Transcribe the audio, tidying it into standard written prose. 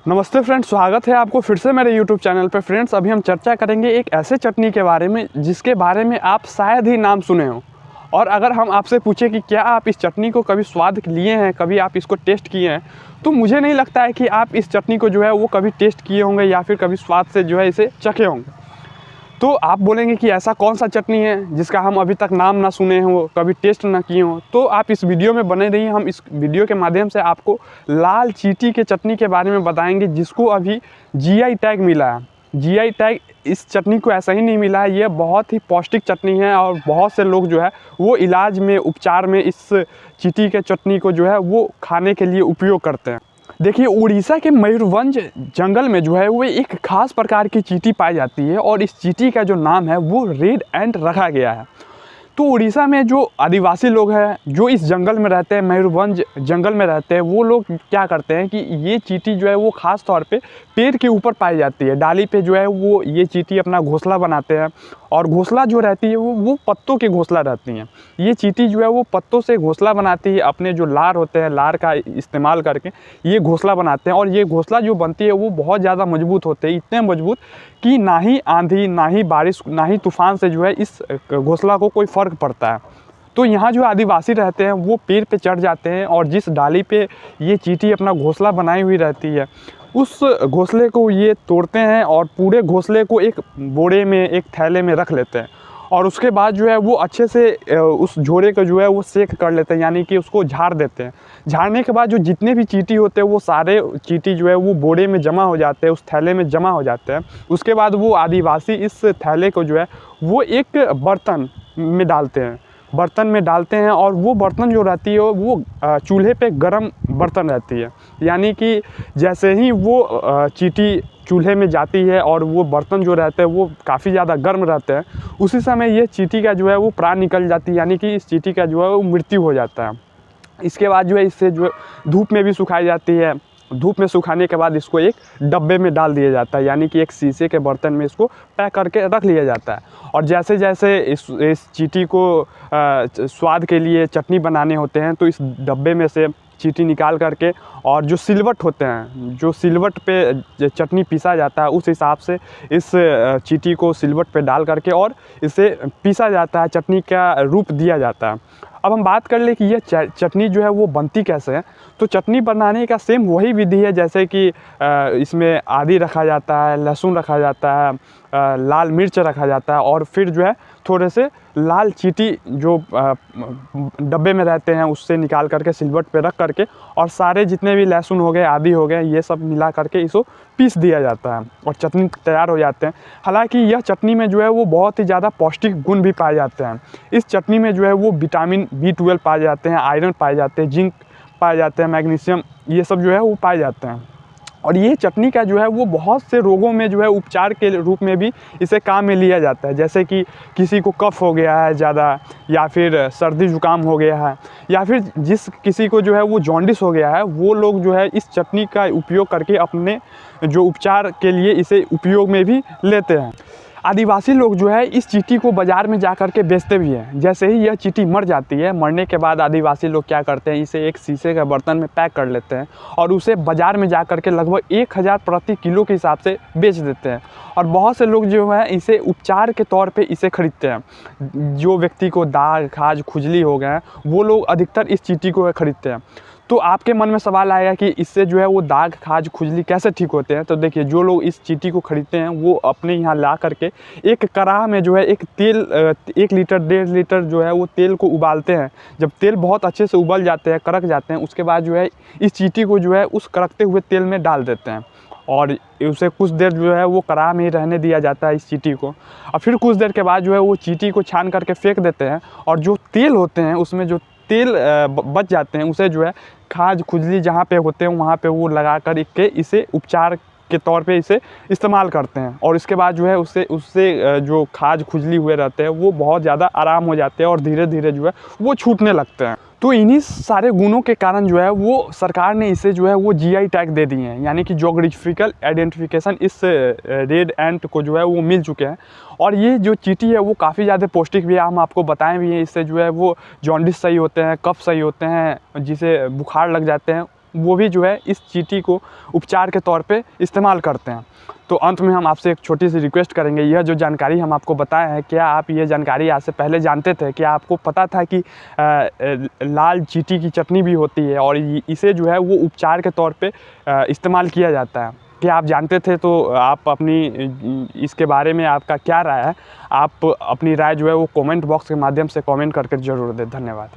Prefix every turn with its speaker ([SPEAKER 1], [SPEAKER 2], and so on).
[SPEAKER 1] नमस्ते फ्रेंड्स, स्वागत है आपको फिर से मेरे यूट्यूब चैनल पे। फ्रेंड्स, अभी हम चर्चा करेंगे एक ऐसे चटनी के बारे में जिसके बारे में आप शायद ही नाम सुने हो। और अगर हम आपसे पूछे कि क्या आप इस चटनी को कभी स्वाद लिए हैं, कभी आप इसको टेस्ट किए हैं, तो मुझे नहीं लगता है कि आप इस चटनी को जो है वो कभी टेस्ट किए होंगे या फिर कभी स्वाद से जो है इसे चखे होंगे। तो आप बोलेंगे कि ऐसा कौन सा चटनी है जिसका हम अभी तक नाम ना सुने हों, कभी टेस्ट ना किए हों। तो आप इस वीडियो में बने रहिए। हम इस वीडियो के माध्यम से आपको लाल चींटी के चटनी के बारे में बताएंगे, जिसको अभी जीआई टैग मिला है। जीआई टैग इस चटनी को ऐसा ही नहीं मिला है, ये बहुत ही पौष्टिक चटनी है और बहुत से लोग जो है वो इलाज में, उपचार में इस चींटी के चटनी को जो है वो खाने के लिए उपयोग करते हैं। देखिए, उड़ीसा के मयूरभंज जंगल में जो है वो एक खास प्रकार की चींटी पाई जाती है और इस चींटी का जो नाम है वो रेड एंट रखा गया है। तो उड़ीसा में जो आदिवासी लोग हैं जो इस जंगल में रहते हैं, मयूरभंज जंगल में रहते हैं, वो लोग क्या करते हैं कि ये चींटी जो है वो ख़ास तौर पे पेड़ के ऊपर पाई जाती है। डाली पे जो है वो ये चींटी अपना घोंसला बनाते हैं और घोंसला जो रहती है वो पत्तों के घोंसला रहती हैं। ये चींटी जो है वो पत्तों से घोंसला बनाती है, अपने जो लार होते हैं, लार का इस्तेमाल करके ये घोंसला बनाते हैं। और ये घोंसला जो बनती है वो बहुत ज़्यादा मजबूत होते हैं, इतने मजबूत कि ना ही आंधी, ना ही बारिश, ना ही तूफान से जो है इस घोंसला को कोई फ़र्क पड़ता है। तो यहाँ जो आदिवासी रहते हैं वो पेड़ पे चढ़ जाते हैं और जिस डाली पे ये चींटी अपना घोंसला बनाई हुई रहती है, उस घोंसले को ये तोड़ते हैं और पूरे घोंसले को एक बोरे में, एक थैले में रख लेते हैं। और उसके बाद जो है वो अच्छे से उस झोरे को जो है वो सेक कर लेते हैं, यानी कि उसको झाड़ देते हैं। झाड़ने के बाद जो जितने भी चींटी होते हैं वो सारे चींटी जो है वो बोरे में जमा हो जाते हैं, उस थैले में जमा हो जाते हैं। उसके बाद वो आदिवासी इस थैले को जो है वो एक बर्तन में डालते हैं, और वो बर्तन जो रहती है वो चूल्हे पे गरम बर्तन रहती है। यानी कि जैसे ही वो चींटी चूल्हे में जाती है और वो बर्तन जो रहते हैं वो काफ़ी ज़्यादा गर्म रहते हैं, उसी समय ये चींटी का जो है वो प्राण निकल जाती है, यानी कि इस चींटी का जो है वो मृत्यु हो जाता है। इसके बाद जो है इसे जो धूप में भी सुखाई जाती है। धूप में सुखाने के बाद इसको एक डब्बे में डाल दिया जाता है, यानी कि एक शीशे के बर्तन में इसको पैक करके रख लिया जाता है। और जैसे जैसे इस चींटी को स्वाद के लिए चटनी बनाने होते हैं, तो इस डब्बे में से चींटी निकाल करके और जो सिलवट होते हैं, जो सिलवट पे चटनी पीसा जाता है, उस हिसाब से इस चींटी को सिलवट पे डाल करके और इसे पीसा जाता है, चटनी का रूप दिया जाता है। अब हम बात कर ले कि यह चटनी जो है वो बनती कैसे है। तो चटनी बनाने का सेम वही विधि है, जैसे कि इसमें आदि रखा जाता है, लहसुन रखा जाता है, लाल मिर्च रखा जाता है और फिर जो है थोड़े से लाल चींटी जो डब्बे में रहते हैं उससे निकाल करके सिलवट पे रख करके और सारे जितने भी लहसुन हो गए, आदि हो गए, ये सब मिला करके इसको पीस दिया जाता है और चटनी तैयार हो जाते हैं। हालांकि यह चटनी में जो है वो बहुत ही ज़्यादा पौष्टिक गुण भी पाए जाते हैं। इस चटनी में जो है वो विटामिन B12 पाए जाते हैं, आयरन पाए जाते हैं, जिंक पाए जाते हैं, मैग्नीशियम, ये सब जो है वो पाए जाते हैं। और ये चटनी का जो है वो बहुत से रोगों में जो है उपचार के रूप में भी इसे काम में लिया जाता है। जैसे कि किसी को कफ हो गया है ज़्यादा, या फिर सर्दी जुकाम हो गया है, या फिर जिस किसी को जो है वो जॉन्डिस हो गया है, वो लोग जो है इस चटनी का उपयोग करके अपने जो उपचार के लिए इसे उपयोग में भी लेते हैं। आदिवासी लोग जो है इस चींटी को बाज़ार में जा कर के बेचते भी हैं। जैसे ही यह चींटी मर जाती है, मरने के बाद आदिवासी लोग क्या करते हैं, इसे एक शीशे के बर्तन में पैक कर लेते हैं और उसे बाज़ार में जा कर के लगभग 1000 प्रति किलो के हिसाब से बेच देते हैं। और बहुत से लोग जो है इसे उपचार के तौर पे इसे खरीदते हैं। जो व्यक्ति को दाग, खाज, खुजली हो गए हैं, वो लोग अधिकतर इस चींटी को खरीदते हैं। तो आपके मन में सवाल आएगा कि इससे जो है वो दाग, खाज, खुजली कैसे ठीक होते हैं। तो देखिए, जो लोग इस चींटी को खरीदते हैं वो अपने यहाँ ला करके एक कढ़ाई में जो है एक तेल 1 लीटर 1.5 लीटर जो है वो तेल को उबालते हैं। जब तेल बहुत अच्छे से उबल जाते हैं, कड़क जाते हैं, उसके बाद जो है इस चींटी को जो है उस कड़कते हुए तेल में डाल देते हैं और उसे कुछ देर जो है वो कढ़ाई में ही रहने दिया जाता है इस चींटी को। और फिर कुछ देर के बाद जो है वो चींटी को छान करके फेंक देते हैं और जो तेल होते हैं उसमें जो तेल बच जाते हैं उसे जो है खाज, खुजली जहाँ पे होते हैं वहाँ पे वो लगा कर के इसे उपचार के तौर पे इसे इस्तेमाल करते हैं। और इसके बाद जो है उससे जो खाज, खुजली हुए रहते हैं वो बहुत ज़्यादा आराम हो जाते हैं और धीरे धीरे जो है वो छूटने लगते हैं। तो इन्हीं सारे गुणों के कारण जो है वो सरकार ने इसे जो है वो जीआई टैग दे दिए हैं, यानी कि ज्योग्राफिकल आइडेंटिफिकेशन इस रेड एंट को जो है वो मिल चुके हैं। और ये जो चींटी है वो काफ़ी ज़्यादा पौष्टिक भी है, हम आपको बताएं भी हैं। इससे जो है वो जॉन्डिस सही होते हैं, कफ सही होते हैं, जिसे बुखार लग जाते हैं वो भी जो है इस चींटी को उपचार के तौर पे इस्तेमाल करते हैं। तो अंत में हम आपसे एक छोटी सी रिक्वेस्ट करेंगे, यह जो जानकारी हम आपको बताए हैं, क्या आप ये जानकारी आज से पहले जानते थे? क्या आपको पता था कि लाल चींटी की चटनी भी होती है और इसे जो है वो उपचार के तौर पे इस्तेमाल किया जाता है? क्या आप जानते थे? तो आप अपनी इसके बारे में आपका क्या राय है? आप अपनी राय जो है वो कमेंट बॉक्स के माध्यम से कमेंट करके ज़रूर दें। धन्यवाद।